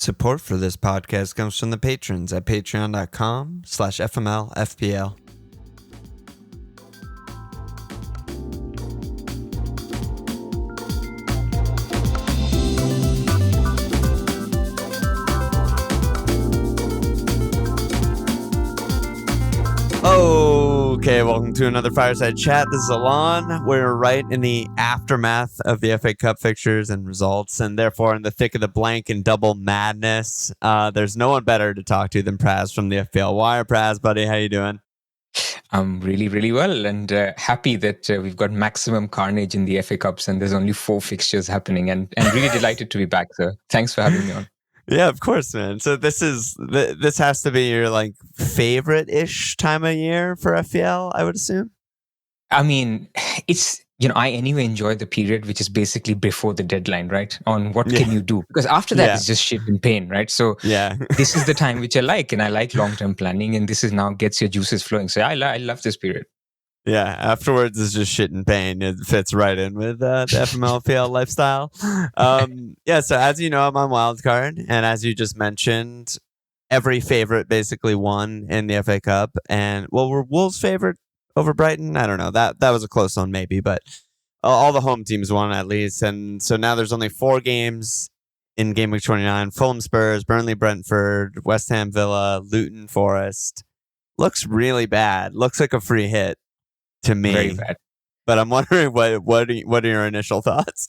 Support for this podcast comes from the patrons at patreon.com/FMLFPL. Okay, welcome to another Fireside Chat. This is Alon. We're right in the aftermath of the FA Cup fixtures and results, and therefore in the thick of the blank and double madness. There's no one better to talk to than Pras from the FPL Wire. Pras, buddy, how you doing? I'm really, really well, and happy that we've got maximum carnage in the FA Cups, and there's only 4 fixtures happening, and really delighted to be back. So thanks for having me on. Yeah, of course, man. So this has to be your like favorite-ish time of year for FPL, I would assume. I mean, it's, I anyway enjoy the period which is basically before the deadline, right? On what can you do? Because after that, it's just shit and pain, right? So this is the time which I like, and I like long-term planning, and this is now gets your juices flowing. So I love this period. Yeah, afterwards is just shit and pain. It fits right in with the FMLFPL lifestyle. So as you know, I'm on Wildcard, and as you just mentioned, every favorite basically won in the FA Cup. And were Wolves favored over Brighton? I don't know. That was a close one maybe, but all the home teams won at least. And so now there's only 4 games in Game Week 29. Fulham Spurs, Burnley Brentford, West Ham Villa, Luton Forest. Looks really bad. Looks like a free hit to me. Very bad. But I'm wondering what are your initial thoughts?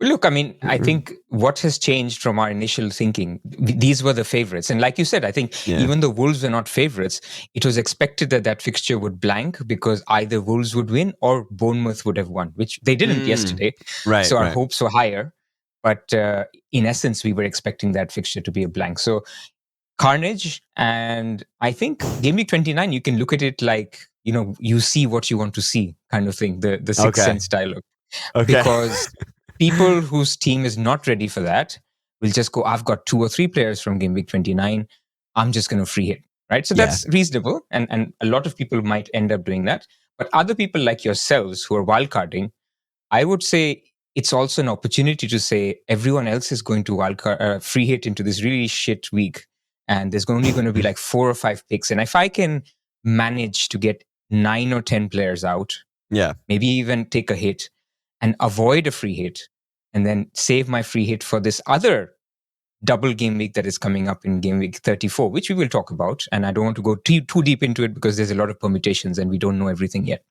Look, I mean, I think what has changed from our initial thinking, these were the favorites. And like you said, I think even though Wolves were not favorites, it was expected that fixture would blank because either Wolves would win or Bournemouth would have won, which they didn't yesterday. Right. So our hopes were higher. But in essence, we were expecting that fixture to be a blank. So carnage. And I think Game Week 29, you can look at it like, you see what you want to see kind of thing, the Sixth Sense dialogue. Okay. Because people whose team is not ready for that will just go, I've got 2 or 3 players from Game Week 29. I'm just going to free hit, right? So that's reasonable. And a lot of people might end up doing that. But other people like yourselves who are wildcarding, I would say it's also an opportunity to say everyone else is going to wildcard, free hit into this really shit week. And there's only going to be like 4 or 5 picks. And if I can manage to get 9 or 10 players out, maybe even take a hit and avoid a free hit, and then save my free hit for this other double game week that is coming up in game week 34, which we will talk about. And I don't want to go too deep into it because there's a lot of permutations and we don't know everything yet.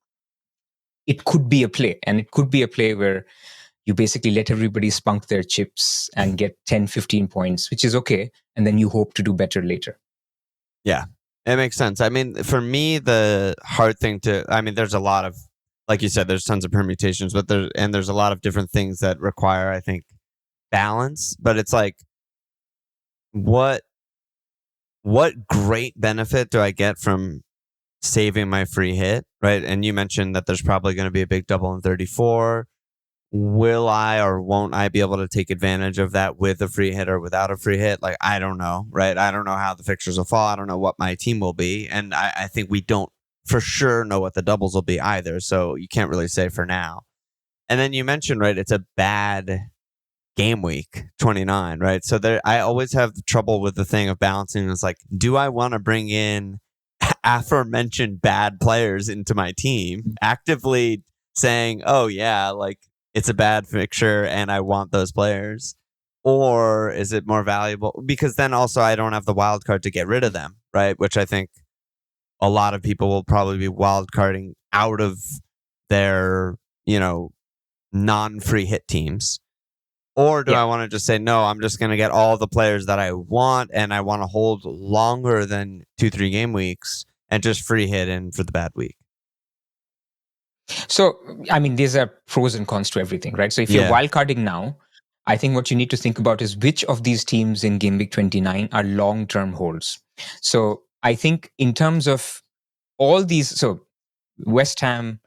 It could be a play, and it could be a play where you basically let everybody spunk their chips and get 10, 15 points, which is okay. And then you hope to do better later. Yeah, it makes sense. I mean, for me, the hard thing there's a lot of, like you said, there's tons of permutations, but there's a lot of different things that require, I think, balance. But it's like, what great benefit do I get from saving my free hit, right? And you mentioned that there's probably going to be a big double in 34. Will I or won't I be able to take advantage of that with a free hit or without a free hit? Like, I don't know, right? I don't know how the fixtures will fall. I don't know what my team will be. And I think we don't for sure know what the doubles will be either. So you can't really say for now. And then you mentioned, right, it's a bad game week 29, right? So I always have trouble with the thing of balancing. It's like, do I want to bring in aforementioned bad players into my team, actively saying, oh yeah, like, it's a bad fixture and I want those players? Or is it more valuable? Because then also I don't have the wild card to get rid of them, right? Which I think a lot of people will probably be wild carding out of their, non-free hit teams. Or do I want to just say, no, I'm just going to get all the players that I want and I want to hold longer than 2-3 game weeks and just free hit in for the bad week? So, I mean, these are pros and cons to everything, right? So if you're wildcarding now, I think what you need to think about is which of these teams in Game Week 29 are long-term holds. So I think in terms of all these, so West Ham,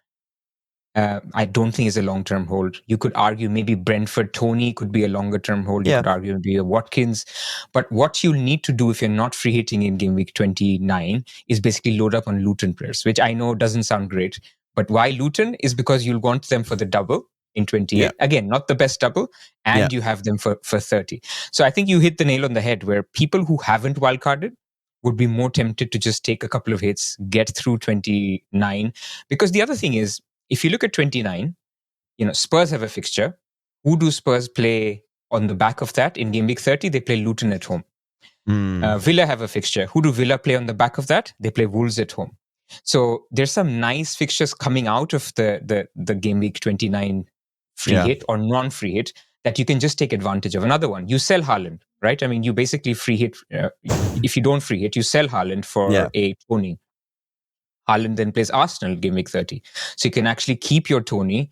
I don't think is a long-term hold. You could argue maybe Brentford, Tony could be a longer-term hold. You could argue maybe a Watkins. But what you'll need to do if you're not free hitting in Game Week 29 is basically load up on Luton players, which I know doesn't sound great. But why Luton is because you'll want them for the double. in 28. Yeah. Again, not the best double, and Yeah. you have them for 30. So I think you hit the nail on the head, where people who haven't wildcarded would be more tempted to just take a couple of hits, get through 29. Because the other thing is, if you look at 29, Spurs have a fixture. Who do Spurs play on the back of that? In game week 30, they play Luton at home. Villa have a fixture. Who do Villa play on the back of that? They play Wolves at home. So there's some nice fixtures coming out of the game week 29 free hit or non-free hit that you can just take advantage of. Another one, you sell Haaland, right? I mean, you basically free hit. If you don't free hit, you sell Haaland for a Tony. Haaland then plays Arsenal game week 30. So you can actually keep your Tony,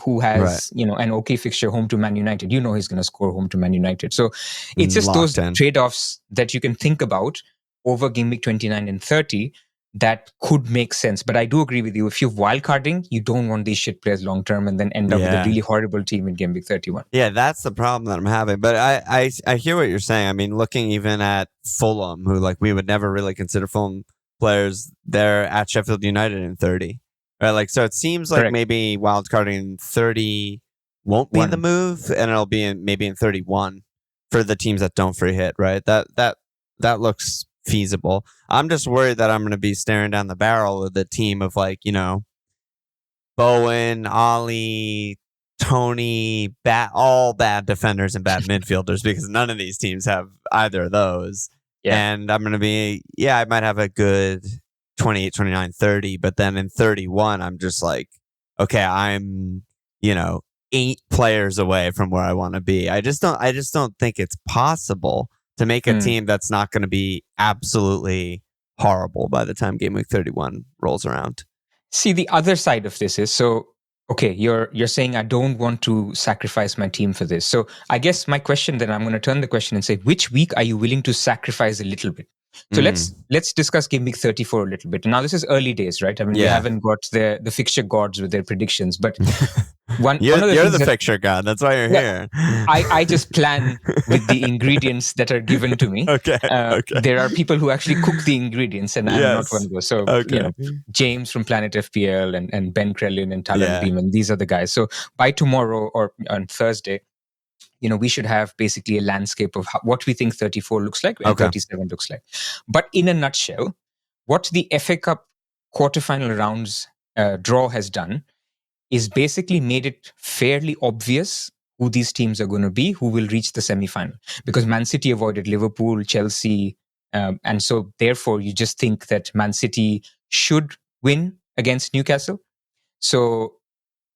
who has an okay fixture home to Man United. He's going to score home to Man United. So it's just those trade-offs that you can think about over game week 29 and 30 that could make sense. But I do agree with you. If you're wildcarding, you don't want these shit players long-term and then end up with a really horrible team in game week 31. Yeah, that's the problem that I'm having. But I hear what you're saying. I mean, looking even at Fulham, who we would never really consider Fulham players, they're at Sheffield United in 30. Right? So it seems like maybe wildcarding in 30 won't be the move, and it'll be maybe in 31 for the teams that don't free hit, right? That looks feasible. I'm just worried that I'm going to be staring down the barrel of the team of Bowen, Ollie, Tony, all bad defenders and bad midfielders, because none of these teams have either of those. Yeah. And I'm going to be, I might have a good 28, 29, 30, but then in 31, I'm just like, okay, I'm, 8 players away from where I want to be. I just don't think it's possible to make a team that's not going to be absolutely horrible by the time game week 31 rolls around. See, the other side of this is, okay, you're saying I don't want to sacrifice my team for this. So I guess my question, then I'm going to turn the question and say, which week are you willing to sacrifice a little bit? So let's discuss game week 34 a little bit. Now this is early days, right? I mean, we haven't got the fixture gods with their predictions, but you're the fixture god. That's why you're here. I just plan with the ingredients that are given to me. Okay. There are people who actually cook the ingredients, and I'm not one of those. So James from Planet FPL and Ben Krellin and Talan Beeman, these are the guys. So by tomorrow or on Thursday, we should have basically a landscape of what we think 34 looks like and 37 looks like. But in a nutshell, what the FA Cup quarterfinal rounds draw has done is basically made it fairly obvious who these teams are going to be, who will reach the semi-final. Because Man City avoided Liverpool, Chelsea, and so therefore you just think that Man City should win against Newcastle. So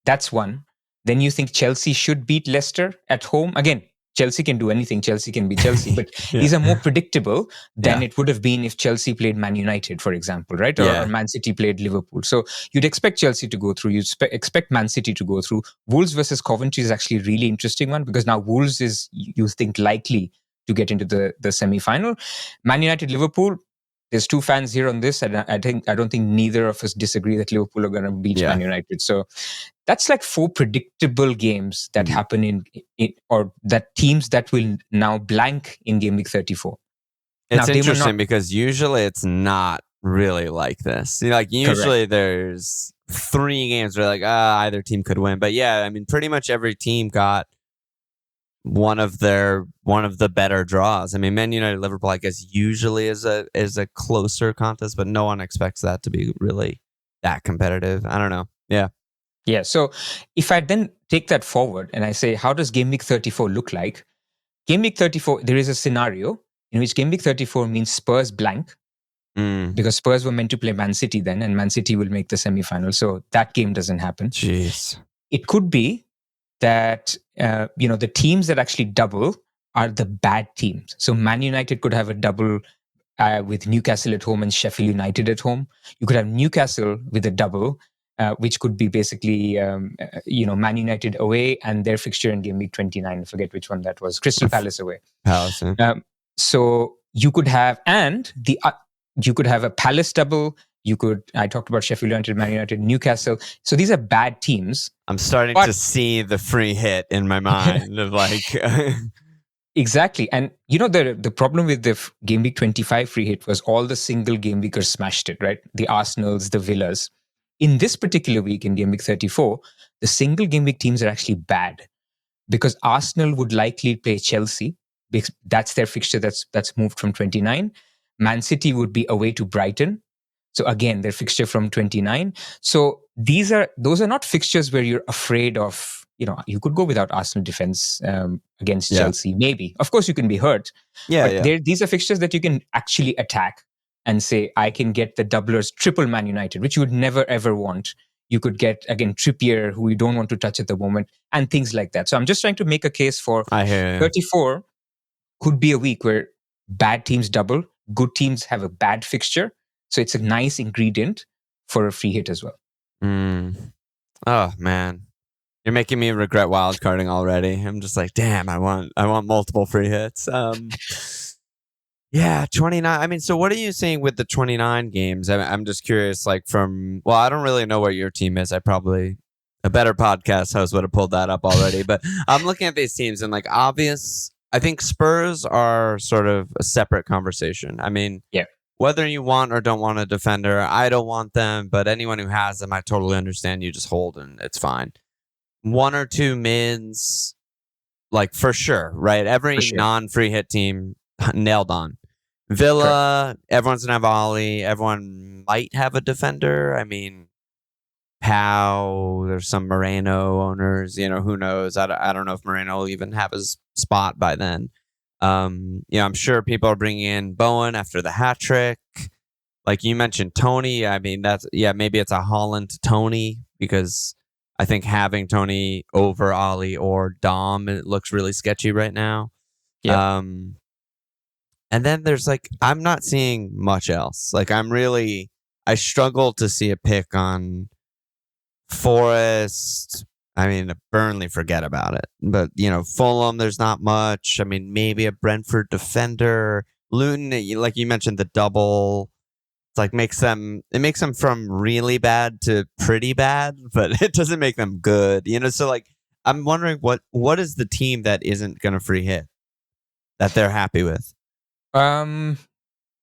that's one. Then you think Chelsea should beat Leicester at home. Again, Chelsea can do anything. Chelsea can be Chelsea, but these are more predictable than it would have been if Chelsea played Man United, for example, right? Or Man City played Liverpool. So you'd expect Chelsea to go through. You'd expect Man City to go through. Wolves versus Coventry is actually a really interesting one, because now Wolves is, you think, likely to get into the semi-final. Man United, Liverpool, there's 2 fans here on this, and I don't think neither of us disagree that Liverpool are going to beat Man United. So that's like 4 predictable games that happen in or that teams that will now blank in game week 34. It's interesting because usually it's not really like this. Usually there's 3 games where either team could win. But pretty much every team got one of the better draws. I mean, Man United, Liverpool, I guess usually is a closer contest, but no one expects that to be really that competitive. I don't know. Yeah. So if I then take that forward and I say, how does game week 34 look like? Game week 34, there is a scenario in which game week 34 means Spurs blank, because Spurs were meant to play Man City then, and Man City will make the semi-final. So that game doesn't happen. Jeez. It could be that the teams that actually double are the bad teams. So Man United could have a double with Newcastle at home and Sheffield United at home. You could have Newcastle with a double, which could be basically Man United away and their fixture in game week 29. I forget which one that was. Crystal Palace away. So you could have, and you could have a Palace double. I talked about Sheffield United, Man United, Newcastle. So these are bad teams. I'm starting to see the free hit in my mind of Exactly. And the problem with the game week 25 free hit was all the single game weekers smashed it, right? The Arsenals, the Villas. in this particular week, in Game Week 34, the single Game Week teams are actually bad because Arsenal would likely play Chelsea. Because that's their fixture that's moved from 29. Man City would be away to Brighton. So again, their fixture from 29. So those are not fixtures where you're afraid of, you could go without Arsenal defense against Chelsea, maybe. Of course, you can be hurt. But these are fixtures that you can actually attack and say, I can get the doublers, triple Man United, which you would never, ever want. You could get, again, Trippier, who you don't want to touch at the moment, and things like that. So I'm just trying to make a case for 34 could be a week where bad teams double, good teams have a bad fixture. So it's a nice ingredient for a free hit as well. Oh, man. You're making me regret wildcarding already. I'm just like, damn, I want multiple free hits. Yeah, 29. I mean, so what are you seeing with the 29 games? I'm just curious, I don't really know what your team is. A better podcast host would have pulled that up already. But I'm looking at these teams and I think Spurs are sort of a separate conversation. I mean, whether you want or don't want a defender, I don't want them, but anyone who has them, I totally understand. You just hold and it's fine. One or two mids, for sure, right? Every non-free hit team nailed on. Villa, everyone's going to have Ollie. Everyone might have a defender. I mean, there's some Moreno owners, who knows? I don't know if Moreno will even have his spot by then. I'm sure people are bringing in Bowen after the hat trick. Like you mentioned, Tony. I mean, maybe it's a Holland to Tony because I think having Tony over Ollie or Dom, it looks really sketchy right now. Yeah. And then there's I'm not seeing much else. I struggle to see a pick on Forest. I mean, Burnley, forget about it. But, Fulham, there's not much. I mean, maybe a Brentford defender. Luton, like you mentioned, the double. It's makes them from really bad to pretty bad, but it doesn't make them good. So I'm wondering what is the team that isn't going to free hit that they're happy with?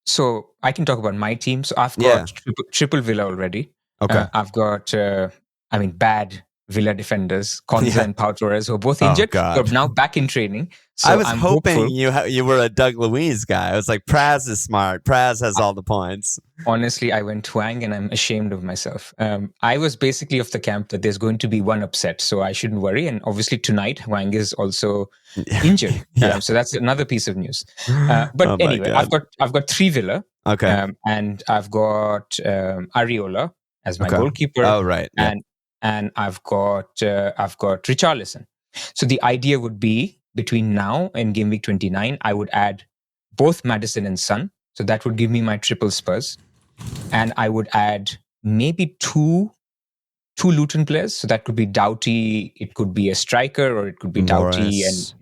So I can talk about my team. So I've got triple Villa already. Okay. I've got, bad Villa defenders, Konza and Pau Torres, who are both injured, but now back in training. So I was hoping you were a Doug Luiz guy. I was like, Pras is smart. Pras has all the points. Honestly, I went Hwang and I'm ashamed of myself. I was basically of the camp that there's going to be one upset, so I shouldn't worry. And obviously tonight, Hwang is also injured. So that's another piece of news. But anyway, I've got three Villa. Okay. And I've got Areola as my goalkeeper. Oh, right. Yeah. And I've got Richarlison. So the idea would be between now and Game Week 29, I would add both Maddison and Son. So that would give me my triple Spurs. And I would add maybe two Luton players. So that could be Doughty. It could be a striker, or it could be Doughty and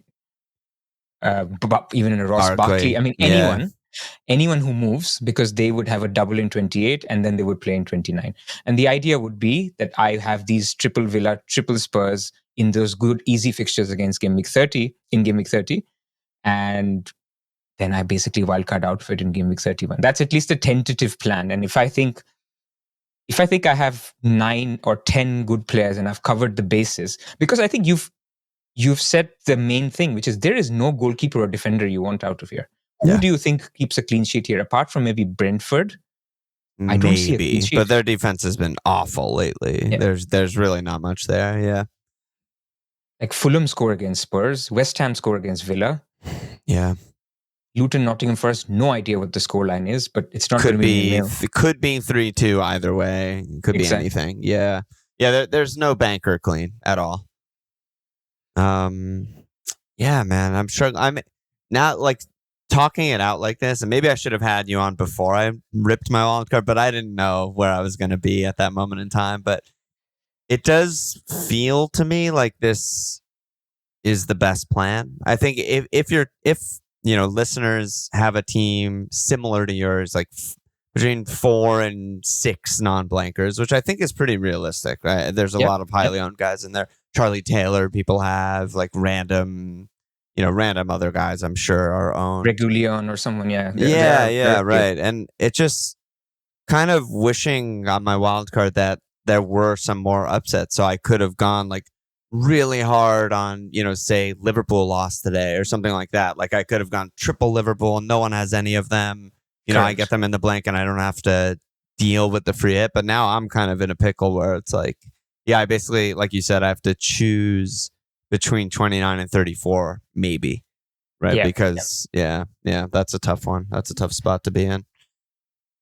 even a Ross Barkley. I mean, anyone who moves, because they would have a double in 28 and then they would play in 29. And the idea would be that I have these triple Villa, triple Spurs in those good, easy fixtures against Game Week 30, and then I basically wildcard outfit in Game Week 31. That's at least a tentative plan. And if I think I have 9 or 10 good players and I've covered the bases, because I think you've said the main thing, which is there is no goalkeeper or defender you want out of here. Who do you think keeps a clean sheet here? Apart from maybe Brentford? I don't see a clean sheet. But their defense has been awful lately. Yeah. There's really not much there, yeah. Fulham score against Spurs. West Ham score against Villa. Yeah. Luton, Nottingham Forest, no idea what the scoreline is, but it's not going to be It could be 3-2 either way. It could be anything. Yeah. Yeah, there's no banker clean at all. Yeah, man, I'm struggling. I'm now talking it out like this, and maybe I should have had you on before I ripped my wild card, but I didn't know where I was going to be at that moment in time. But it does feel to me like this is the best plan. I think if listeners have a team similar to yours, between 4 and 6 non-blankers, which I think is pretty realistic, right? There's a lot of highly owned guys in there. Charlie Taylor, people have random other guys I'm sure are owned. Regulion or someone, right. And it just kind of wishing on my wild card that there were some more upsets. So I could have gone like really hard on, say Liverpool lost today or something like that. Like I could have gone triple Liverpool and no one has any of them. I get them in the blank and I don't have to deal with the free hit. But now I'm kind of in a pickle where it's like, yeah, I basically, like you said, I have to choose between 29 and 34, maybe. Right. Yeah, Because, yeah, that's a tough one. That's a tough spot to be in.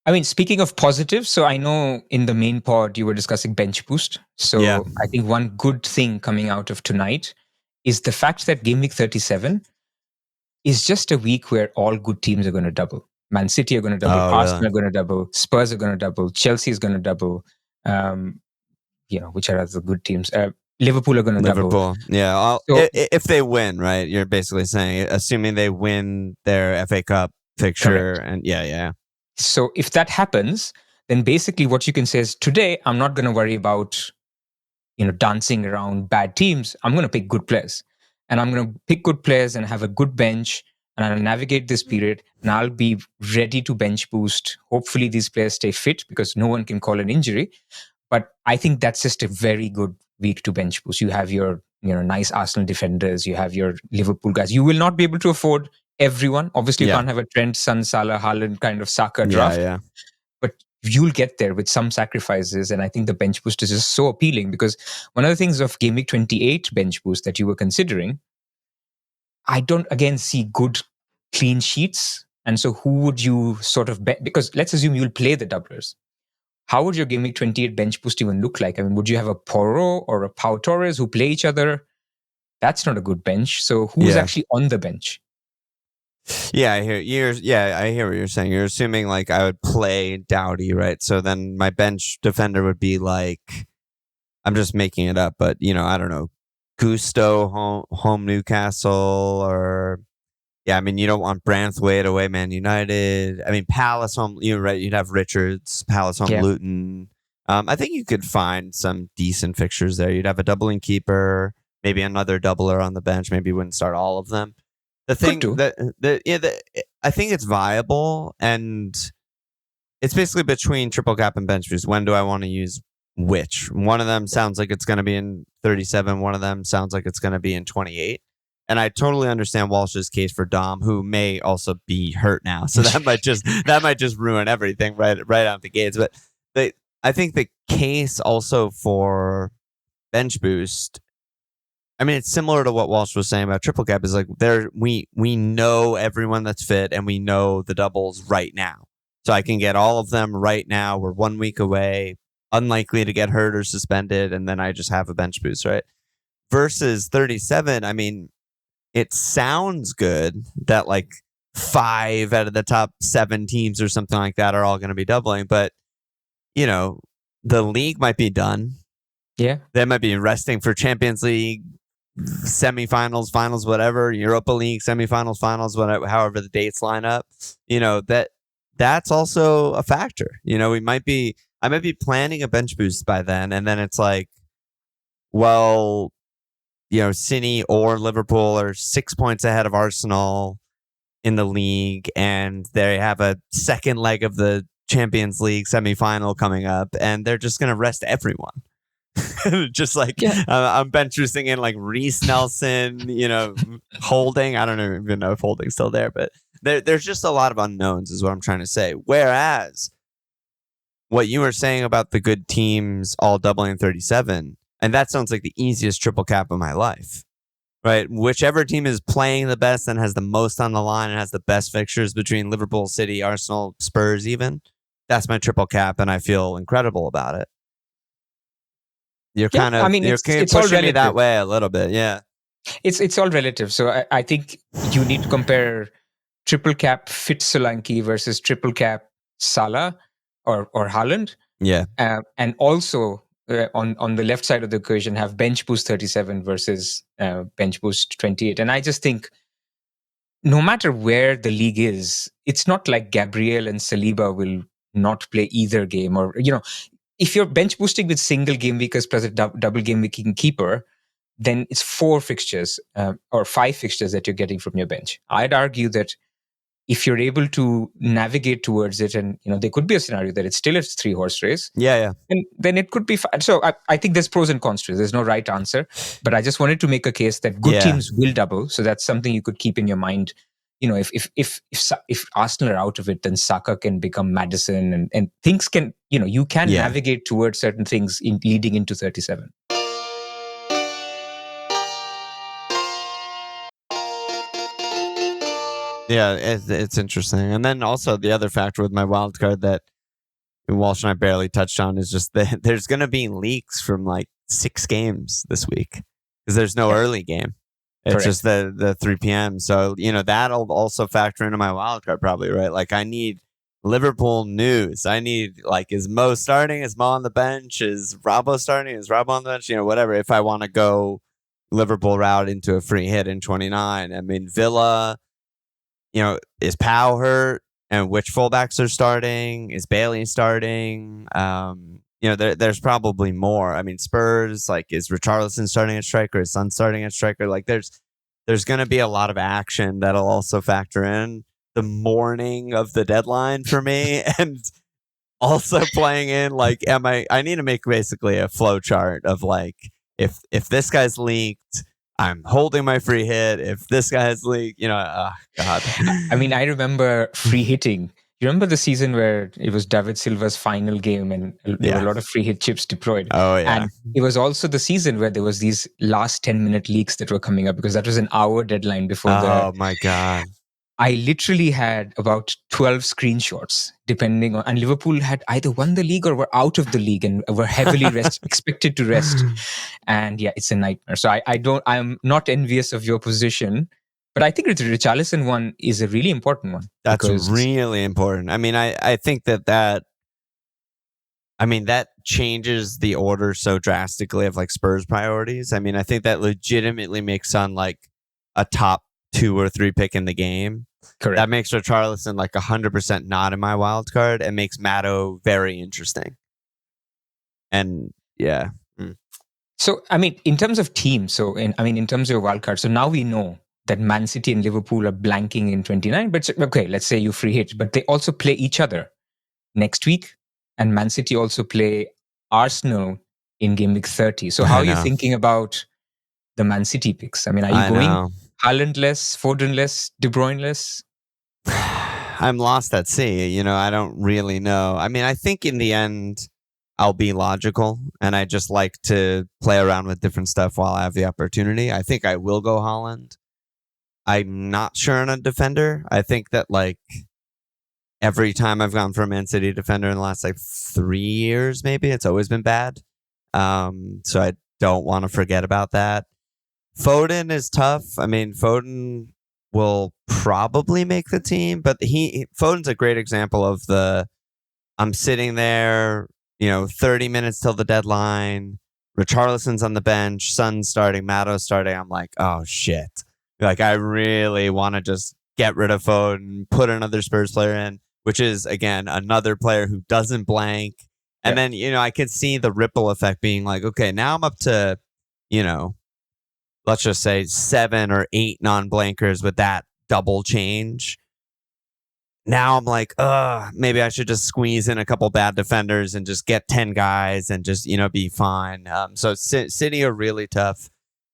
I mean, speaking of positives, so I know in the main pod you were discussing bench boost. So Yeah. I think one good thing coming out of tonight is the fact that game week 37 is just a week where all good teams are going to double. Man City are going to double, Arsenal are going to double, Spurs are going to double, Chelsea is going to double. Which are the good teams? Liverpool are going to double. Yeah. If they win, right? You're basically saying, assuming they win their FA Cup fixture, correct. and yeah. So if that happens, then basically what you can say is, today I'm not going to worry about dancing around bad teams. I'm going to pick good players, and I'm going to pick good players and have a good bench, and I'll navigate this period, and I'll be ready to bench boost. Hopefully these players stay fit because no one can call an injury. But I think that's just a very good week to bench boost. You have your nice Arsenal defenders, you have your Liverpool guys. You will not be able to afford everyone. Obviously, you can't have a Trent, Son, Salah, Haaland kind of Saka draft. Yeah. But you'll get there with some sacrifices. And I think the bench boost is just so appealing, because one of the things of Game Week 28 bench boost that you were considering, I don't, again, see good clean sheets. And so who would you sort of bet? Because let's assume you'll play the doublers. How would your Game Week 28 bench boost even look like? I mean, would you have a Porro or a Pau Torres who play each other? That's not a good bench. So who's actually on the bench? Yeah, I hear what you're saying. You're assuming like I would play Doughty, right? So then my bench defender would be like, I'm just making it up, but I don't know, Gusto home Newcastle, or I mean, you don't want Branthwaite away Man United. I mean, Palace home, right? You'd have Richards, Palace home Luton. I think you could find some decent fixtures there. You'd have a doubling keeper, maybe another doubler on the bench. Maybe you wouldn't start all of them. The thing I think it's viable, and it's basically between triple cap and bench boost. When do I want to use which? One of them sounds like it's going to be in 37. One of them sounds like it's going to be in 28. And I totally understand Walsh's case for Dom, who may also be hurt now, so that might just ruin everything right out the gates. But I think the case also for bench boost, I mean, it's similar to what Walsh was saying about triple cap. Is like we know everyone that's fit, and we know the doubles right now, so I can get all of them right now. We're 1 week away, unlikely to get hurt or suspended, and then I just have a bench boost, right? Versus 37, I mean, it sounds good that like 5 out of the top 7 teams or something like that are all going to be doubling, but the league might be done. Yeah, they might be resting for Champions League semifinals, finals, whatever, Europa League semifinals, finals, whatever, however the dates line up. That's also a factor. I might be planning a bench boost by then, and then it's like, well, City or Liverpool are 6 points ahead of Arsenal in the league, and they have a second leg of the Champions League semifinal coming up, and they're just going to rest everyone. Just like I'm bench boosting in like Reece Nelson, Holding. I don't even know if Holding's still there, but there's just a lot of unknowns, is what I'm trying to say. Whereas what you were saying about the good teams all doubling 37, and that sounds like the easiest triple cap of my life, right? Whichever team is playing the best and has the most on the line and has the best fixtures between Liverpool, City, Arsenal, Spurs, even, that's my triple cap, and I feel incredible about it. You're kind of, it's pushing me that way a little bit. Yeah. It's all relative. So I think you need to compare triple cap fit Solanke versus triple cap Salah or Haaland. Yeah. And also on the left side of the equation have bench boost 37 versus bench boost 28. And I just think no matter where the league is, it's not like Gabriel and Saliba will not play either game, or, if you're bench boosting with single game weekers plus a double game weeking keeper, then it's 4 fixtures or 5 fixtures that you're getting from your bench. I'd argue that if you're able to navigate towards it, and there could be a scenario that it's still a 3-horse race, Yeah. and then it could be fine. So I think there's pros and cons to it. There's no right answer, but I just wanted to make a case that good teams will double. So that's something you could keep in your mind. If Arsenal are out of it, then Saka can become Maddison, and things can, you can navigate towards certain things leading into 37. Yeah, it's interesting. And then also the other factor with my wild card that Walsh and I barely touched on is just that there's going to be leaks from like 6 games this week because there's no early game. It's Correct. just the 3 p.m. So, that'll also factor into my wild card probably, right? Like I need Liverpool news. I need like, is Mo starting? Is Mo on the bench? Is Robbo starting? Is Robbo on the bench? Whatever. If I want to go Liverpool route into a free hit in 29. I mean, Villa, is Powell hurt? And which fullbacks are starting? Is Bailey starting? There's probably more. I mean, Spurs, like, is Richarlison starting at striker? Is Son starting at striker? Like, there's going to be a lot of action that'll also factor in the morning of the deadline for me, and also playing in like, I need to make basically a flow chart of like, if this guy's leaked, I'm holding my free hit. If this guy has leaked, God. I mean, I remember free hitting. You remember the season where it was David Silva's final game and there were a lot of free hit chips deployed? Oh, yeah. And it was also the season where there was these last 10-minute leaks that were coming up because that was an hour deadline before Oh, my God. I literally had about 12 screenshots, depending on, and Liverpool had either won the league or were out of the league and were heavily expected to rest. And yeah, it's a nightmare. So I'm not envious of your position, but I think the Richarlison one is a really important one. That's really important. I mean, I think that changes the order so drastically of like Spurs priorities. I mean, I think that legitimately makes Son like a top 2 or 3 pick in the game. Correct. That makes Richarlison like 100% not in my wild card and makes Matto very interesting. And yeah. So, I mean, in terms of teams, in terms of your wild card, so now we know that Man City and Liverpool are blanking in 29, but okay, let's say you free hit, but they also play each other next week, and Man City also play Arsenal in game week 30. So how are you thinking about the Man City picks? I mean, are you going Haaland-less, Foden-less, De Bruyne-less? I'm lost at sea. I don't really know. I mean, I think in the end, I'll be logical, and I just like to play around with different stuff while I have the opportunity. I think I will go Haaland. I'm not sure on a defender. I think that like every time I've gone for a Man City defender in the last like 3 years, maybe it's always been bad. So I don't want to forget about that. Foden is tough. I mean, Foden will probably make the team, but Foden's a great example of I'm sitting there, 30 minutes till the deadline. Richarlison's on the bench, Son's starting, Matto's starting. I'm like, oh shit. Like, I really want to just get rid of Foden, put another Spurs player in, which is, again, another player who doesn't blank. And then, I could see the ripple effect being like, okay, now I'm up to, let's just say 7 or 8 non-blankers with that double change. Now I'm like, maybe I should just squeeze in a couple bad defenders and just get 10 guys and just, be fine. So City are really tough.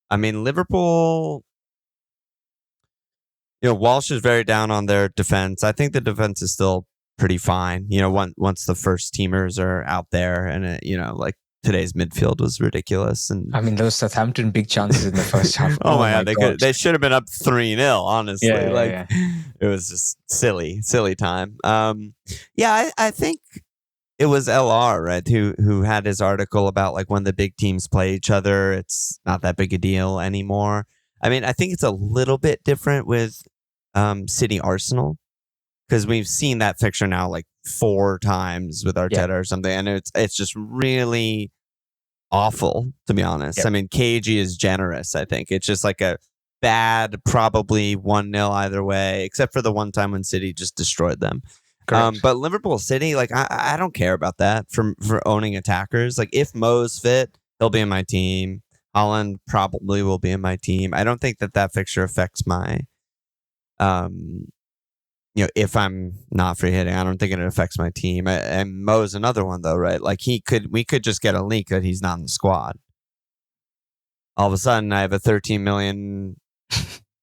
I mean, Liverpool, Walsh is very down on their defense. I think the defense is still pretty fine. Once the first teamers are out there, and like today's midfield was ridiculous. And I mean, those Southampton big chances in the first half. oh my God, they should have been up 3-0. Honestly, it was just silly time. I think it was LR, right, who had his article about like when the big teams play each other, it's not that big a deal anymore. I mean, I think it's a little bit different with City Arsenal, because we've seen that fixture now like 4 times with Arteta or something, and it's just really awful, to be honest. I mean, KG is generous. I think it's just like a bad, probably 1-0 either way, except for the one time when City just destroyed them. But Liverpool City, like I don't care about that for owning attackers. Like if Mo's fit, he'll be in my team. Haaland probably will be in my team. I don't think that fixture affects my if I'm not free hitting, I don't think it affects my team. And Mo's another one though, right? Like we could just get a leak that he's not in the squad. All of a sudden, I have a 13 million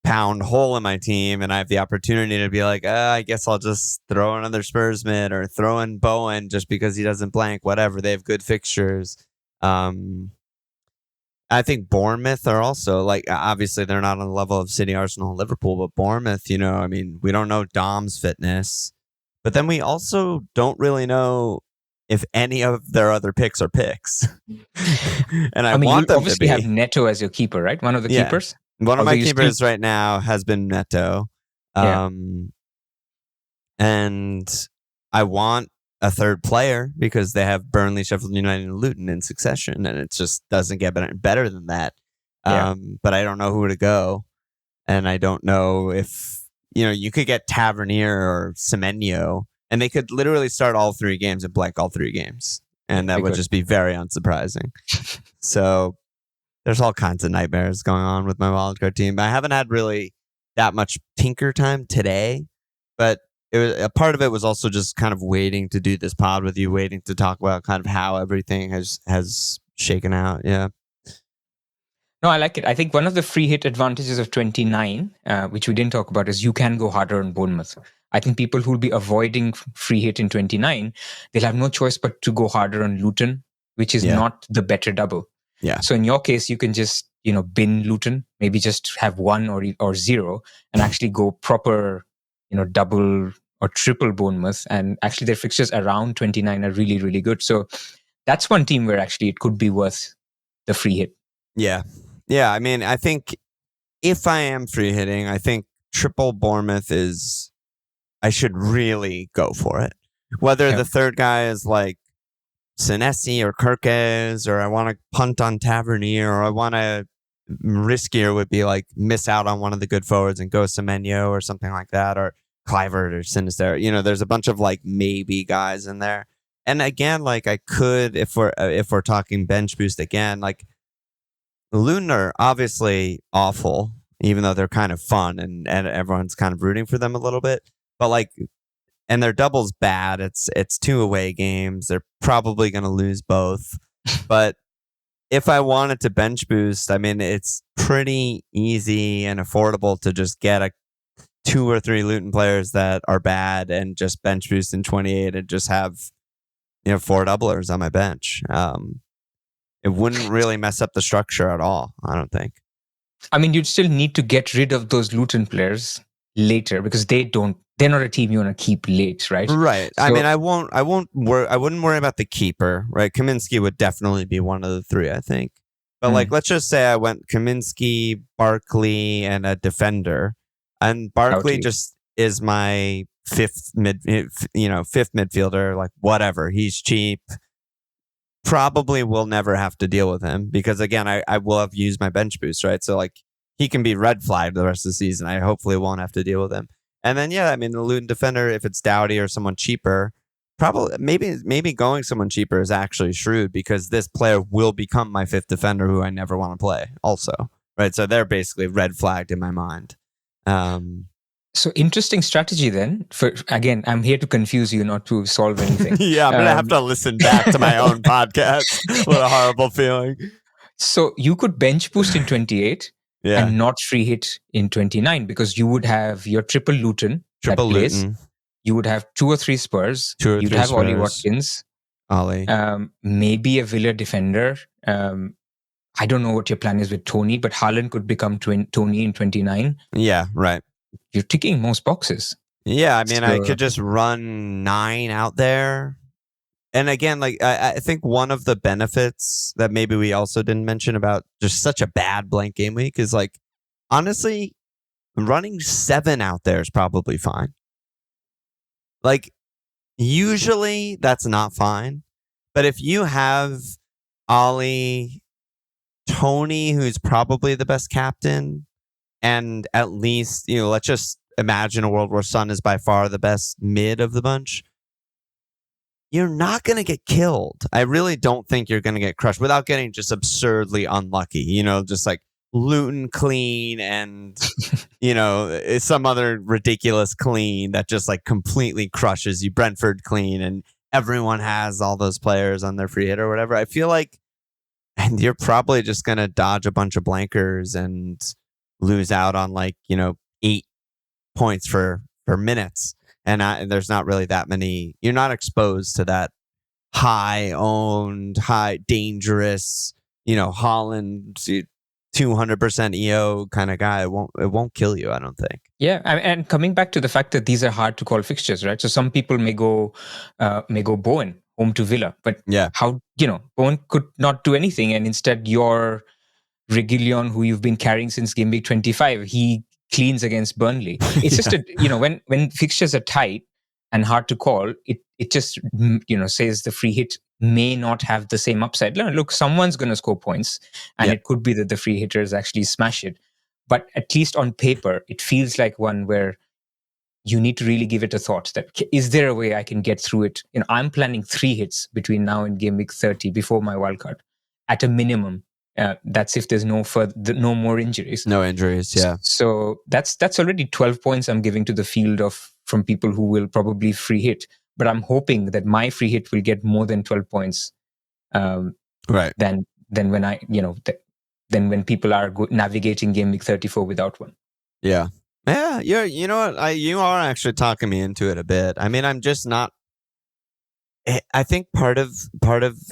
pound hole in my team, and I have the opportunity to be like, I guess I'll just throw another Spurs mid or throw in Bowen just because he doesn't blank. Whatever, they have good fixtures. I think Bournemouth are also like, obviously they're not on the level of City, Arsenal, and Liverpool, but Bournemouth, I mean, we don't know Dom's fitness, but then we also don't really know if any of their other picks are picks. And I mean, want them obviously to have Neto as your keeper, right? One of the keepers. One of my keepers right now has been Neto. And I want a third player because they have Burnley, Sheffield United, and Luton in succession, and it just doesn't get better than that. But I don't know who to go, and I don't know if you could get Tavernier or Semenyo, and they could literally start all 3 games and blank all 3 games, and that would just be very unsurprising. So there's all kinds of nightmares going on with my wildcard team. I haven't had really that much tinker time today, but a part of it was also just kind of waiting to do this pod with you, waiting to talk about kind of how everything has shaken out. Yeah. No, I like it. I think one of the free hit advantages of 29, which we didn't talk about, is you can go harder on Bournemouth. I think people who will be avoiding free hit in 29, they'll have no choice but to go harder on Luton, which is not the better double. Yeah. So in your case, you can just, bin Luton, maybe just have 1 or 0 and actually go proper, double or triple Bournemouth. And actually their fixtures around 29 are really, really good. So that's one team where actually it could be worth the free hit. Yeah. Yeah. I mean, I think if I am free hitting, I think triple Bournemouth I should really go for it. Whether the third guy is like Senesi or Kirkes, or I want to punt on Tavernier, or I want to riskier would be like miss out on one of the good forwards and go Semenyo or something like that, or Clivert or Sinister. There's a bunch of like maybe guys in there. And again, like I could, if we're talking bench boost again, like Luton are obviously awful, even though they're kind of fun and everyone's kind of rooting for them a little bit. But like, and their double's bad. It's 2 away games. They're probably going to lose both. But if I wanted to bench boost, I mean, it's pretty easy and affordable to just get 2 or 3 Luton players that are bad and just bench boost in 28 and just have 4 doublers on my bench. It wouldn't really mess up the structure at all, I don't think. I mean, you'd still need to get rid of those Luton players later because they're not a team you want to keep late, right? Right. So, I mean, I wouldn't worry about the keeper, right? Kaminsky would definitely be one of the 3, I think. But like, let's just say I went Kaminsky, Barkley, and a defender, and Barkley just is my fifth midfielder, like whatever. He's cheap. Probably will never have to deal with him because again, I will have used my bench boost, right? So like he can be red flagged the rest of the season. I hopefully won't have to deal with him. And then I mean the Luton defender, if it's Doughty or someone cheaper, probably maybe going someone cheaper is actually shrewd because this player will become my 5th defender who I never want to play also, right? So they're basically red flagged in my mind. So interesting strategy then. Again, I'm here to confuse you, not to solve anything. Yeah, I'm going to have to listen back to my own podcast. What a horrible feeling. So you could bench boost in 28 and not free hit in 29 because you would have your triple Luton. You would have 2 or 3 Spurs. You'd have Ollie Watkins. Maybe a Villa defender. I don't know what your plan is with Tony, but Haaland could become Tony in 29. Yeah, right. You're ticking most boxes. Yeah, I mean, I could just run 9 out there. And again, like I think one of the benefits that maybe we also didn't mention about just such a bad blank game week is like, honestly, running 7 out there is probably fine. Like, usually that's not fine. But if you have Ollie, Tony, who's probably the best captain, and at least, let's just imagine a world where Son is by far the best mid of the bunch, you're not going to get killed. I really don't think you're going to get crushed without getting just absurdly unlucky. Just like Luton clean and some other ridiculous clean that just like completely crushes you. Brentford clean, and everyone has all those players on their free hit or whatever. I feel like, and you're probably just gonna dodge a bunch of blankers and lose out on 8 points for minutes. And there's not really that many. You're not exposed to that high owned, high dangerous, Holland 200% EO kind of guy. It won't kill you, I don't think. Yeah, and coming back to the fact that these are hard to call fixtures, right? So some people may go Bowen home to Villa, but how Bowen could not do anything, and instead your Reguilon, who you've been carrying since game week 25, he cleans against Burnley. It's just when fixtures are tight and hard to call, it just says the free hit may not have the same upside. Look, someone's going to score points, and it could be that the free hitters actually smash it. But at least on paper, it feels like one where you need to really give it a thought. That is there a way I can get through it? I'm planning 3 hits between now and game week 30 before my wildcard, at a minimum. That's if there's no more injuries. No injuries, yeah. So that's already 12 points I'm giving to the field from people who will probably free hit. But I'm hoping that my free hit will get more than 12 points. Right. Than when than when people are navigating game week 34 without one. Yeah. Yeah. You know what? You are actually talking me into it a bit. I mean, I'm just not. I think part of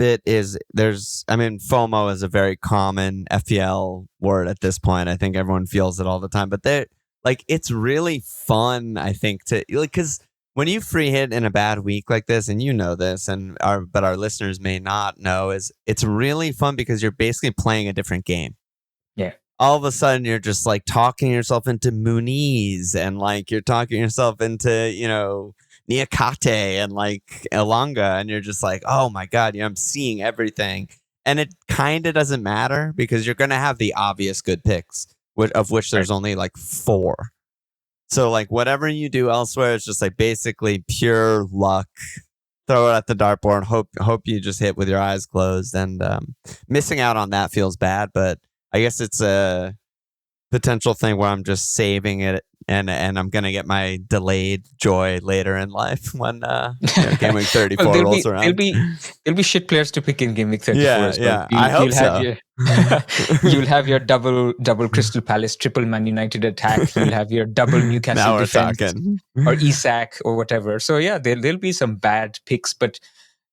it is FOMO is a very common FPL word at this point. I think everyone feels it all the time, but it's really fun, I think, to because when you free hit in a bad week like this, and this, but our listeners may not know, is it's really fun because you're basically playing a different game. Yeah. All of a sudden, you're just like talking yourself into Muniz, and you're talking yourself into Niakate and Elanga, and you're just like, oh my god, I'm seeing everything, and it kind of doesn't matter because you're gonna have the obvious good picks, of which there's only 4. So whatever you do elsewhere, it's just basically pure luck. Throw it at the dartboard. Hope you just hit with your eyes closed. And missing out on that feels bad, but I guess it's a potential thing where I'm just saving it, and I'm gonna get my delayed joy later in life when game week 34 rolls around. There'll be shit players to pick in game week 34. Yeah. I hope so. You'll have your double Crystal Palace, triple Man United attack. You'll have your double Newcastle defense, or Isak or whatever. So yeah, there'll be some bad picks, but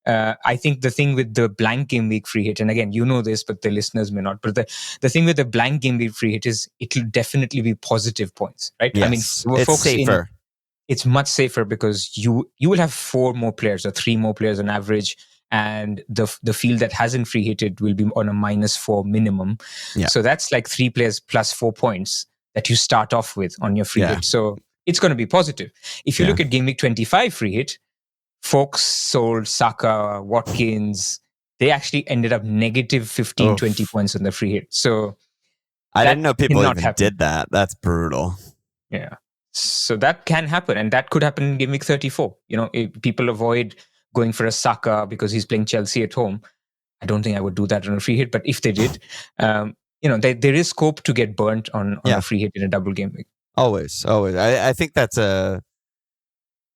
I think the thing with the blank game week free hit, and again, this, but the listeners may not, but the thing with the blank game week free hit is it'll definitely be positive points, right? Yes, I mean, it's safer. It's much safer because you will have 4 more players or 3 more players on average, and the field that hasn't free hitted will be on a -4 minimum. Yeah. So that's 3 players plus 4 points that you start off with on your free hit. So it's going to be positive. If you look at game week 25 free hit, folks sold Saka, Watkins. They actually ended up negative 15, 20 points on the free hit. So I didn't know people even did that. That's brutal. Yeah. So that can happen, and that could happen in game week 34. If people avoid going for a Saka because he's playing Chelsea at home, I don't think I would do that on a free hit. But if they did, there is scope to get burnt on a free hit in a double game week. Always. I think that's an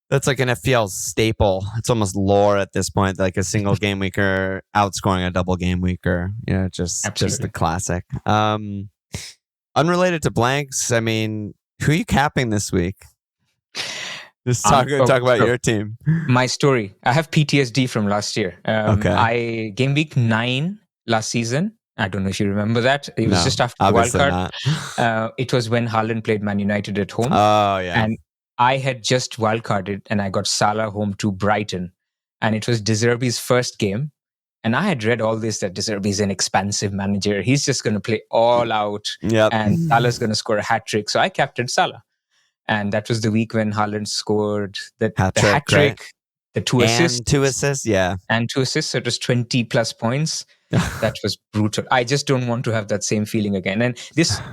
FPL staple. It's almost lore at this point, like a single game weeker outscoring a double game weeker. Just the classic. Unrelated to blanks, I mean, who are you capping this week? Just talk about your team. My story. I have PTSD from last year. Okay. Game week 9 last season. I don't know if you remember that. It was just after the wildcard. It was when Haaland played Man United at home. Oh, yeah. And I had just wildcarded, and I got Salah home to Brighton. And it was De Zerbi's first game. And I had read all this, that De Zerbi is an expansive manager. He's just going to play all out. Yep. And Salah's going to score a hat-trick. So I captained Salah. And that was the week when Haaland scored the hat-trick, right? The 2 assists. And 2 assists, yeah. And 2 assists. So it was 20 plus points. That was brutal. I just don't want to have that same feeling again. And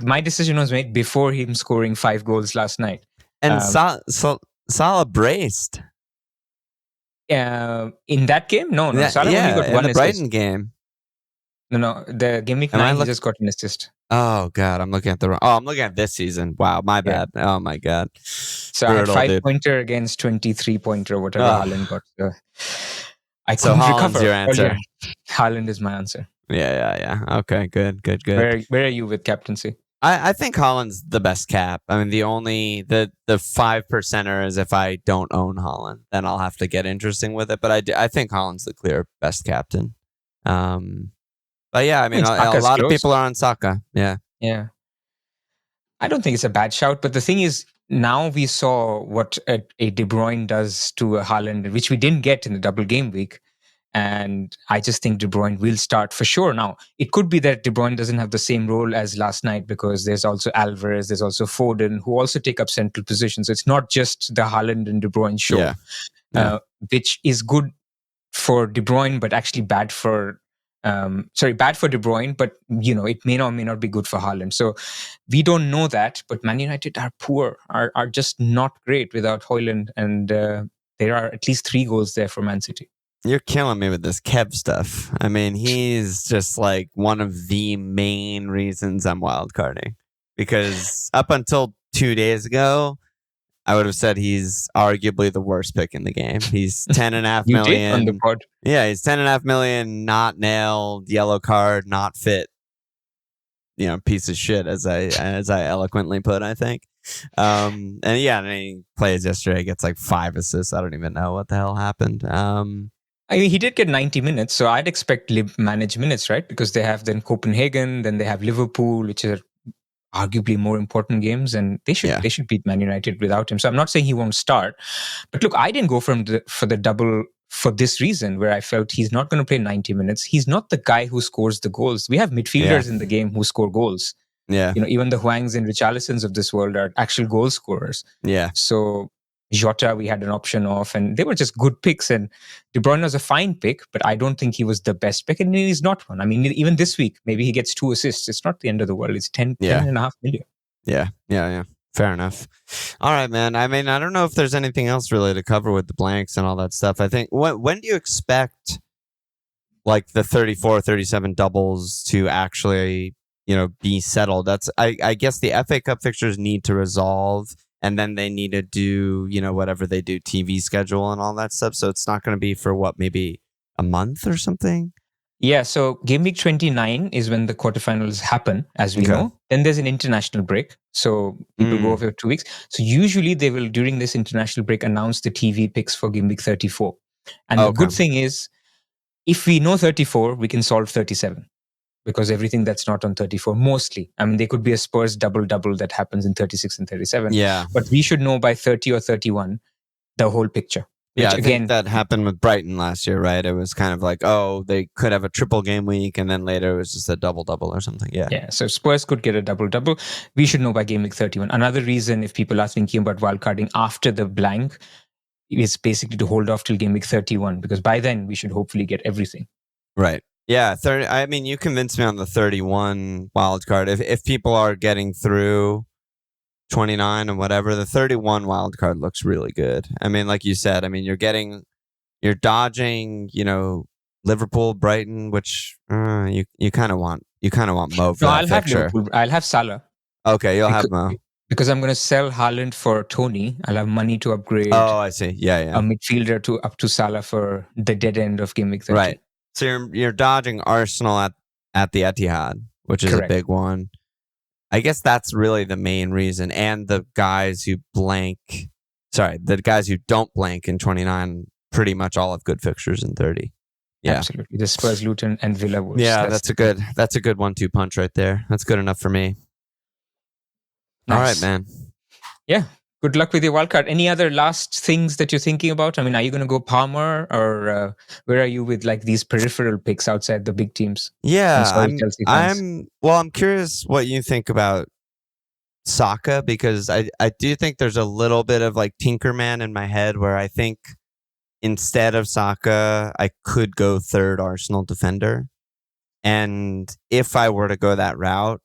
my decision was made before him scoring 5 goals last night. And Salah braced. In that game? No. Salah only got 1 assist. In the Brighton game. No. The game week 9, he just got an assist. Oh God, I'm looking at I'm looking at this season. Wow, my Yeah. bad. Oh my God, So I had brutal, dude. 5-pointer against 23-pointer, whatever Ugh. Haaland got. So I So couldn't Holland's recover. your Oh yeah, answer. Haaland is my answer. Yeah. Okay, good. Where are you with captaincy? I think Holland's the best cap. I mean, the 5%er is if I don't own Holland, then I'll have to get interesting with it. But I think Holland's the clear best captain. But yeah, I I mean, mean, a Saka's lot of close. people are on Saka. Yeah. Yeah. I don't think it's a bad shout, but the thing is, now we saw what a De Bruyne does to a Haaland, which we didn't get in the double game week. And I just think De Bruyne will start for sure. Now, it could be that De Bruyne doesn't have the same role as last night because there's also Alvarez, there's also Foden, who also take up central positions. So it's not just the Haaland and De Bruyne show, Yeah. which is good for De Bruyne, but actually bad for bad for De Bruyne, but it may or may not be good for Haaland. So we don't know that, but Man United are poor, are just not great without Højlund, and there are at least 3 goals there for Man City. You're killing me with this Kev stuff. I mean, he's just like one of the main reasons I'm wildcarding. Because up until 2 days ago, I would have said he's arguably the worst pick in the game. He's 10.5 You did on the million. pod. Yeah, he's 10.5 million, not nailed, yellow card, not fit. Piece of shit, as I eloquently put, I think. And he plays yesterday, gets like 5 assists. I don't even know what the hell happened. I mean, he did get 90 minutes, so I'd expect manage minutes, right? Because they have then Copenhagen, then they have Liverpool, which are arguably more important games, and they should beat Man United without him. So I'm not saying he won't start, but look, I didn't go for the double for this reason, where I felt he's not going to play 90 minutes. He's not the guy who scores the goals. We have midfielders in the game who score goals. Yeah. Even the Hwangs and Richarlisons of this world are actual goal scorers. Yeah. So Jota, we had an option of, and they were just good picks. And De Bruyne was a fine pick, but I don't think he was the best pick, and he's not one. I mean, even this week, maybe he gets 2 assists. It's not the end of the world. It's 10.5 million. Yeah. Fair enough. All right, man. I mean, I don't know if there's anything else really to cover with the blanks and all that stuff. I think, when do you expect like the 34, 37 doubles to actually, be settled? I guess the FA Cup fixtures need to resolve, and then they need to do, whatever they do, TV schedule and all that stuff. So it's not going to be for maybe a month or something? Yeah, so game week 29 is when the quarterfinals happen, as we know. Then there's an international break. So people go over 2 weeks. So usually they will, during this international break, announce the TV picks for game week 34. And the good thing is, if we know 34, we can solve 37. Because everything that's not on 34, mostly. I mean, there could be a Spurs double-double that happens in 36 and 37. Yeah. But we should know by 30 or 31 the whole picture. Yeah, I think that happened with Brighton last year, right? It was kind of like, they could have a triple game week, and then later it was just a double-double or something. Yeah, so Spurs could get a double-double. We should know by game week 31. Another reason, if people are thinking about wildcarding after the blank, is basically to hold off till game week 31, because by then we should hopefully get everything. Right. Yeah, 30. I mean, you convinced me on the 31 wildcard. If people are getting through 29 and whatever, the 31 wildcard looks really good. I mean, like you said, I mean, you're dodging, Liverpool, Brighton, which you kind of want Mo for that fixture. Have Liverpool. I'll have Salah. Okay, you'll have Mo. Because I'm going to sell Haaland for Tony. I'll have money to upgrade. Oh, I see. Yeah. A midfielder up to Salah for the dead end of game week 30. Right. So you're dodging Arsenal at the Etihad, which is Correct. a big one. I guess that's really the main reason. And the guys who don't blank in 29 pretty much all have good fixtures in 30. Yeah. Absolutely. The Spurs, Luton, and Villa Wolves. Yeah, that's a good 1-2 punch right there. That's good enough for me. Nice. All right, man. Yeah. Good luck with your wildcard. Any other last things that you're thinking about? I mean, are you going to go Palmer, or where are you with like these peripheral picks outside the big teams? Yeah, I'm curious what you think about Saka, because I do think there's a little bit of like Tinkerman in my head where I think instead of Saka, I could go third Arsenal defender. And if I were to go that route,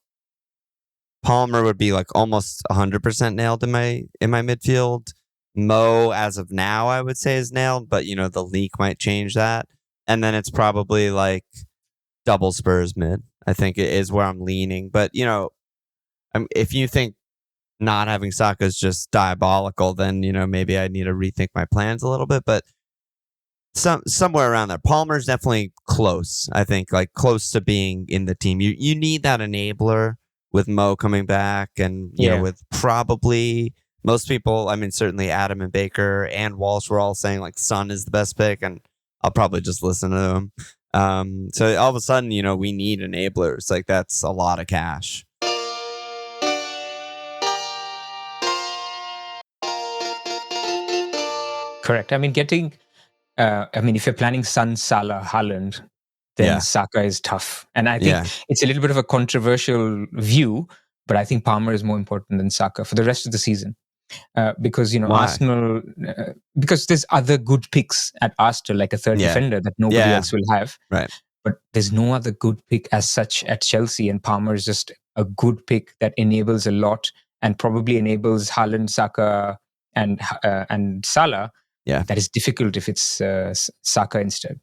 Palmer would be like almost 100% nailed in my midfield. Mo, as of now, I would say is nailed, but the leak might change that. And then it's probably like double Spurs mid. I think it is where I'm leaning. But, if you think not having Saka is just diabolical, then, maybe I need to rethink my plans a little bit. But somewhere around there. Palmer's definitely close, I think, like close to being in the team. You need that enabler with Mo coming back and, with probably most people, I mean, certainly Adam and Baker and Walsh were all saying like Son is the best pick, and I'll probably just listen to them. So all of a sudden, we need enablers. Like that's a lot of cash. Correct. I mean, if you're planning Son, Salah, Haaland, then Saka is tough. And I think it's a little bit of a controversial view, but I think Palmer is more important than Saka for the rest of the season. Because, Why? Arsenal, because there's other good picks at Arsenal, like a third defender that nobody else will have. Right. But there's no other good pick as such at Chelsea. And Palmer is just a good pick that enables a lot and probably enables Haaland, Saka, and Salah. Yeah. That is difficult if it's Saka instead.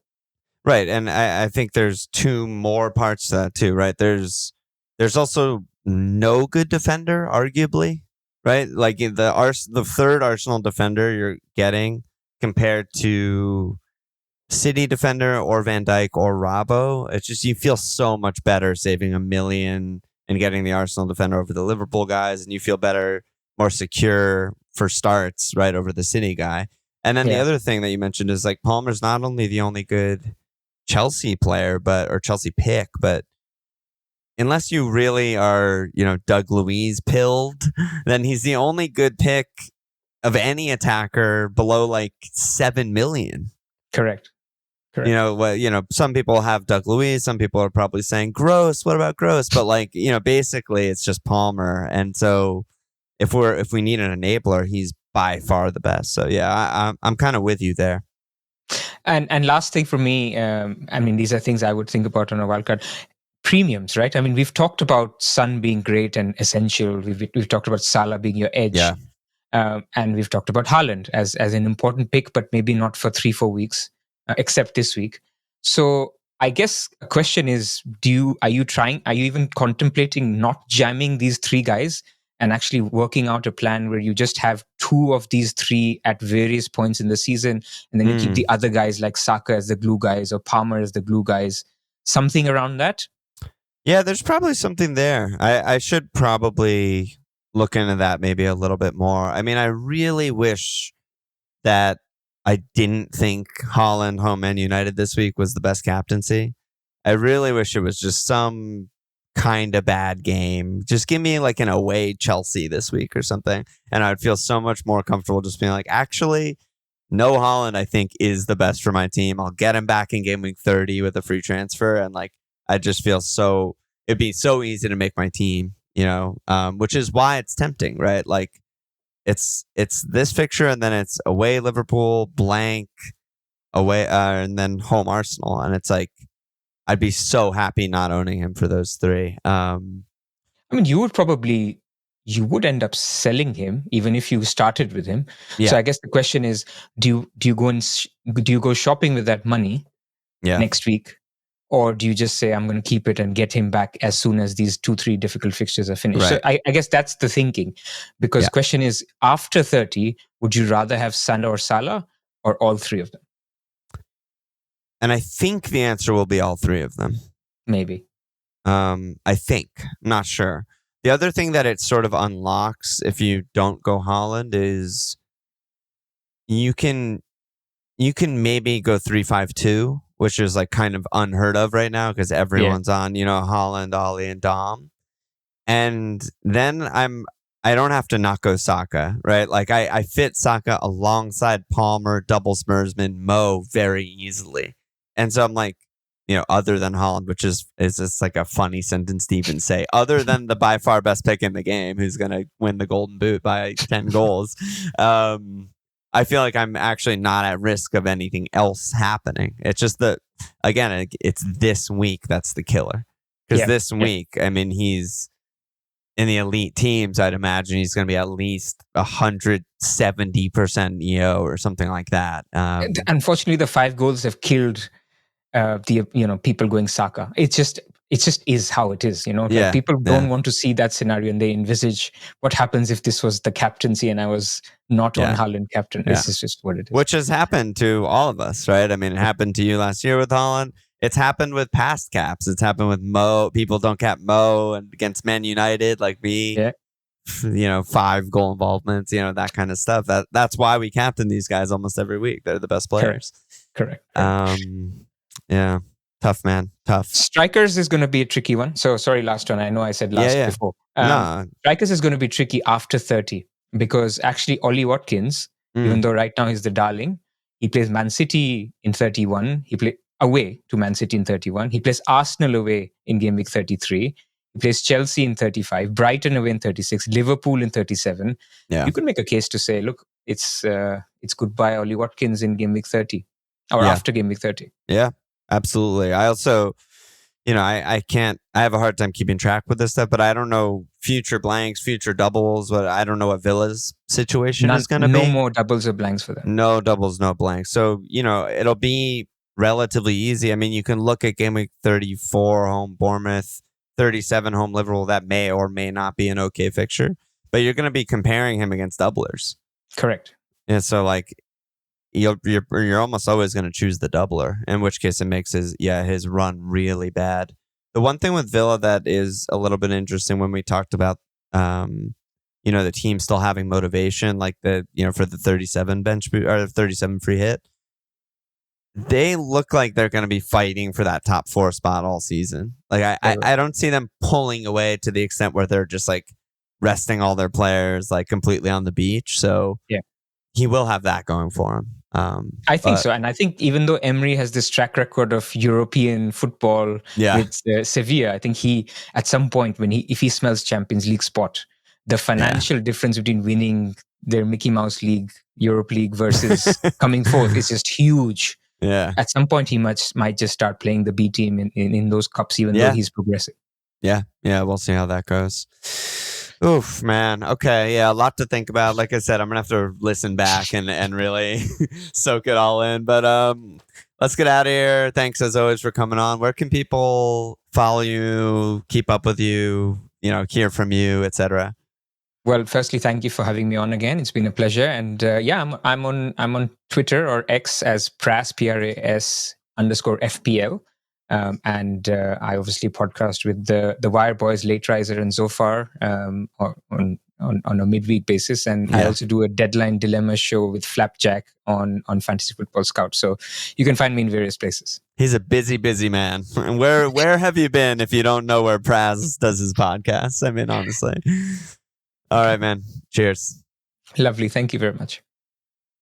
Right. And I think there's two more parts to that too, right? There's also no good defender, arguably, right? Like the third Arsenal defender you're getting compared to City defender or Van Dijk or Robbo. It's just you feel so much better saving $1 million and getting the Arsenal defender over the Liverpool guys, and you feel better, more secure for starts, right, over the City guy. And then the other thing that you mentioned is like Palmer's not only the only good Chelsea player, or Chelsea pick, but unless you really are, Doug Luiz pilled, then he's the only good pick of any attacker below like 7 million. Correct. Some people have Doug Luiz. Some people are probably saying Gross. What about Gross? But basically it's just Palmer. And so if we need an enabler, he's by far the best. So I'm kind of with you there. And last thing for me, these are things I would think about on a wildcard. Premiums, right? I mean, we've talked about Son being great and essential. We've talked about Salah being your edge. Yeah. And we've talked about Haaland as an important pick, but maybe not for 3-4 weeks, except this week. So I guess a question is, are you even contemplating not jamming these three guys and actually working out a plan where you just have two of these three at various points in the season, and then you keep the other guys like Saka as the glue guys or Palmer as the glue guys, something around that? Yeah, there's probably something there. I should probably look into that maybe a little bit more. I mean, I really wish that I didn't think Haaland home Man United this week was the best captaincy. I really wish it was just some kind of bad game. Just give me like an away Chelsea this week or something, and I'd feel so much more comfortable just being like, actually, no, Haaland I think is the best for my team. I'll get him back in game week 30 with a free transfer, and like I just feel it'd be so easy to make my team, which is why it's tempting, right? Like it's this fixture, and then it's away Liverpool, blank, away, and then home Arsenal, and it's like I'd be so happy not owning him for those three. You would end up selling him even if you started with him. Yeah. So I guess the question is, do you go shopping with that money next week, or do you just say I'm going to keep it and get him back as soon as these 2-3 difficult fixtures are finished? Right. So I guess that's the thinking, because the question is, after 30, would you rather have Son or Salah or all three of them? And I think the answer will be all three of them. Maybe. I think. I'm not sure. The other thing that it sort of unlocks if you don't go Haaland is you can maybe go 3-5-2, which is like kind of unheard of right now because everyone's on, Haaland, Ollie, and Dom. And then I don't have to not go Saka, right? Like I fit Saka alongside Palmer, double Spursman, Mo very easily. And so I'm like, other than Haaland, which is just like a funny sentence to even say, other than the by far best pick in the game, who's going to win the Golden Boot by 10 goals, I feel like I'm actually not at risk of anything else happening. It's just that, again, it's this week that's the killer. Because this week, I mean, he's in the elite teams. I'd imagine he's going to be at least 170% EO or something like that. Unfortunately, the 5 goals have killed the people going Saka. It's just it just is how it is, Yeah, like people yeah. don't want to see that scenario, and they envisage what happens if this was the captaincy and I was not on Yeah. Haaland captain. Yeah. This is just what it is. Which has happened to all of us, right? I mean, it happened to you last year with Haaland. It's happened with past caps. It's happened with Mo. People don't cap Mo, and against Man United, like me. Yeah. 5 goal involvements, that kind of stuff. That's why we captain these guys almost every week. They're the best players. Correct. Yeah. Tough, man. Tough. Strikers is going to be a tricky one. So sorry, last one. I know I said last before. No. Strikers is going to be tricky after 30 because actually Ollie Watkins, even though right now he's the darling, he plays Man City in 31. He plays away to Man City in 31. He plays Arsenal away in game week 33. He plays Chelsea in 35, Brighton away in 36, Liverpool in 37. Yeah. You could make a case to say, look, it's goodbye Ollie Watkins in game week 30 or after game week 30. Yeah, absolutely. I also, I have a hard time keeping track with this stuff, but I don't know future blanks, future doubles. I don't know what Villa's situation is going to be. No more doubles or blanks for them. No doubles, no blanks. So, it'll be relatively easy. I mean, you can look at game week 34, home Bournemouth, 37 home Liverpool. That may or may not be an okay fixture, but you're going to be comparing him against doublers. Correct. And so you're almost always going to choose the doubler, in which case it makes his run really bad. The one thing with Villa that is a little bit interesting when we talked about, the team still having motivation, like for the 37 bench or 37 free hit, they look like they're going to be fighting for that top 4 spot all season. Like I don't see them pulling away to the extent where they're just like resting all their players like completely on the beach. So he will have that going for him. I think so. And I think even though Emery has this track record of European football with Sevilla, I think he, at some point, if he smells Champions League spot, the financial difference between winning their Mickey Mouse League, Europe League versus coming fourth is just huge. Yeah. At some point, he might just start playing the B team in those cups, even though he's progressing. Yeah. Yeah. We'll see how that goes. Oof, man. Okay. Yeah. A lot to think about. Like I said, I'm going to have to listen back and really soak it all in. But let's get out of here. Thanks as always for coming on. Where can people follow you, keep up with you, hear from you, etc.? Well, firstly, thank you for having me on again. It's been a pleasure. And I'm on Twitter or X as Pras, Pras_FPL. And I obviously podcast with the Wire Boys, Late Riser, and Zofar on a midweek basis. And I also do a Deadline Dilemma show with Flapjack on Fantasy Football Scout. So you can find me in various places. He's a busy, busy man. Where have you been if you don't know where Praz does his podcast? I mean, honestly. All right, man. Cheers. Lovely. Thank you very much.